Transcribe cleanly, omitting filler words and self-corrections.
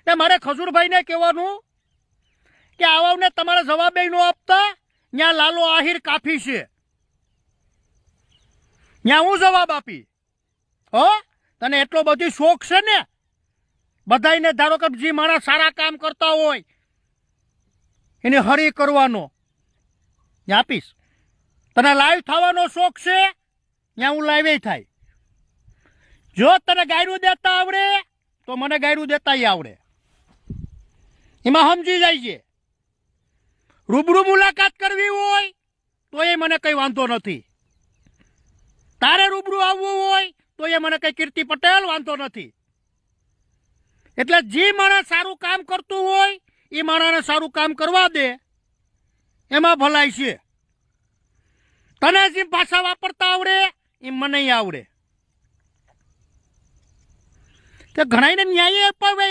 એ મારે ખજૂરભાઈને કહેવાનું કે આવાને તમારે જવાબ ન આપતા, ત્યાં લાલો આહિર કાફી છે, ત્યાં હું જવાબ આપી. હો, તને એટલો બધી શોખ છે ને બધાને, ધારો કે જે માણસ સારા કામ કરતા હોય એને હરી કરવાનો, ત્યાં આપીશ. તને લાઈવ થવાનો શોખ છે, ત્યાં હું લાઈવ થાય. જો તને ગાયરું દેતા આવડે તો મને ગાયરું દેતા આવડે, એમાં સમજી જાય છે. રૂબરૂ મુલાકાત કરવી હોય તો એ મને કઈ વાંધો નથી, તારે રૂબરૂ આવવું હોય તો એ મને કઈ કીર્તિ પટેલ વાંધો નથી. એટલે જે માણસ સારું કામ કરતું હોય એ માણસને સારું કામ કરવા દે, એમાં ભલાઈ છે. તને જે ભાષા વાપરતા આવડે એ મને આવડે. ઘણાને ન્યાય અપાવે